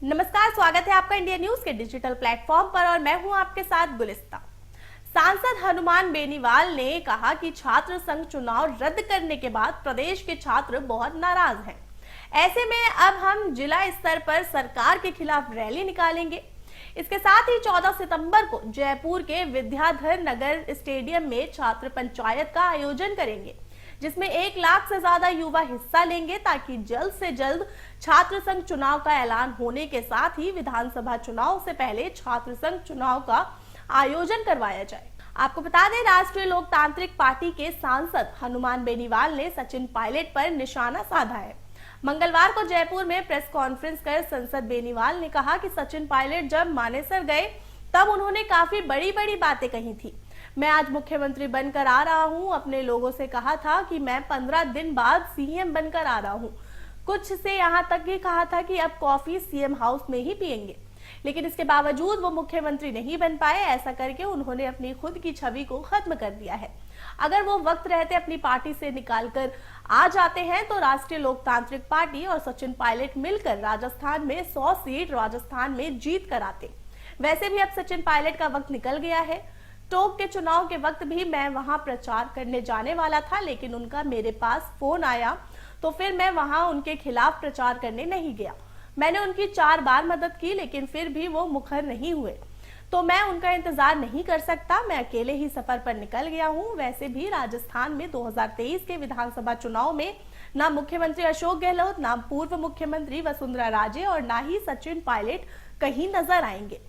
नमस्कार, स्वागत है आपका इंडिया न्यूज के डिजिटल प्लेटफॉर्म पर और मैं हूं आपके साथ गुलिस्ता। सांसद हनुमान बेनीवाल ने कहा कि छात्र संघ चुनाव रद्द करने के बाद प्रदेश के छात्र बहुत नाराज हैं। ऐसे में अब हम जिला स्तर पर सरकार के खिलाफ रैली निकालेंगे। इसके साथ ही 14 सितंबर को जयपुर के विद्याधर नगर स्टेडियम में छात्र पंचायत का आयोजन करेंगे, जिसमें 1 लाख से ज्यादा युवा हिस्सा लेंगे ताकि जल्द से जल्द छात्र संघ चुनाव का ऐलान होने के साथ ही विधानसभा चुनाव से पहले छात्र संघ चुनाव का आयोजन करवाया जाए। आपको बता दें, राष्ट्रीय लोकतांत्रिक पार्टी के सांसद हनुमान बेनीवाल ने सचिन पायलट पर निशाना साधा है। मंगलवार को जयपुर में प्रेस कॉन्फ्रेंस कर सांसद बेनीवाल ने कहा कि सचिन पायलट जब मानेसर गए तब उन्होंने काफी बड़ी बड़ी बातें कही थी। मैं आज मुख्यमंत्री बनकर आ रहा हूं, अपने लोगों से कहा था कि मैं 15 दिन बाद सीएम बनकर आ रहा हूं। कुछ से यहां तक भी कहा था कि अब कॉफी सीएम हाउस में ही पिएंगे, लेकिन इसके बावजूद वो मुख्यमंत्री नहीं बन पाए। ऐसा करके उन्होंने अपनी खुद की छवि को खत्म कर दिया है। अगर वो वक्त रहते अपनी पार्टी से निकालकर आ जाते हैं तो राष्ट्रीय लोकतांत्रिक पार्टी और सचिन पायलट मिलकर राजस्थान में 100 सीट राजस्थान में जीत कर आते। वैसे भी अब सचिन पायलट का वक्त निकल गया है। टोंक के चुनाव के वक्त भी मैं वहां प्रचार करने जाने वाला था, लेकिन उनका मेरे पास फोन आया तो फिर मैं वहां उनके खिलाफ प्रचार करने नहीं गया। मैंने उनकी 4 बार मदद की, लेकिन फिर भी वो मुखर नहीं हुए, तो मैं उनका इंतजार नहीं कर सकता। मैं अकेले ही सफर पर निकल गया हूं। वैसे भी राजस्थान में 2023 के विधानसभा चुनाव में ना मुख्यमंत्री अशोक गहलोत, ना पूर्व मुख्यमंत्री वसुंधरा राजे और ना ही सचिन पायलट कहीं नजर आएंगे।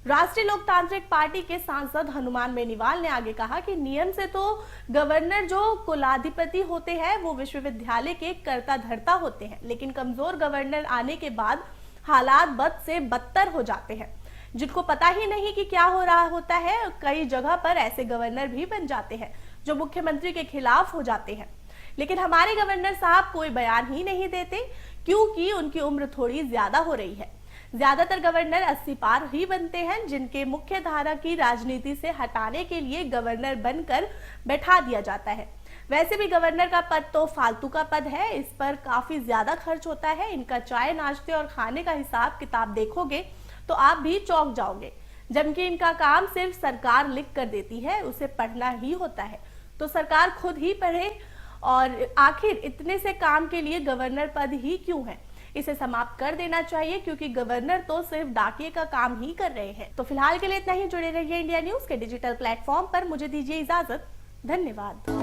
राष्ट्रीय लोकतांत्रिक पार्टी के सांसद हनुमान बेनीवाल ने आगे कहा कि नियम से तो गवर्नर जो कुलाधिपति होते हैं वो विश्वविद्यालय के कर्ता धर्ता होते हैं, लेकिन कमजोर गवर्नर आने के बाद हालात बद से बदतर हो जाते हैं, जिनको पता ही नहीं कि क्या हो रहा होता है। कई जगह पर ऐसे गवर्नर भी बन जाते हैं जो मुख्यमंत्री के खिलाफ हो जाते हैं, लेकिन हमारे गवर्नर साहब कोई बयान ही नहीं देते क्योंकि उनकी उम्र थोड़ी ज्यादा हो रही है। ज्यादातर गवर्नर 80 पार ही बनते हैं, जिनके मुख्य धारा की राजनीति से हटाने के लिए गवर्नर बनकर बैठा दिया जाता है। वैसे भी गवर्नर का पद तो फालतू का पद है, इस पर काफी ज्यादा खर्च होता है। इनका चाय नाश्ते और खाने का हिसाब किताब देखोगे तो आप भी चौंक जाओगे, जबकि इनका काम सिर्फ सरकार लिख कर देती है, उसे पढ़ना ही होता है। तो सरकार खुद ही पढ़े, और आखिर इतने से काम के लिए गवर्नर पद ही क्यों है? इसे समाप्त कर देना चाहिए, क्योंकि गवर्नर तो सिर्फ डाकिये का काम ही कर रहे हैं। तो फिलहाल के लिए इतना ही। जुड़े रहिए इंडिया न्यूज के डिजिटल प्लेटफॉर्म पर। मुझे दीजिए इजाजत। धन्यवाद।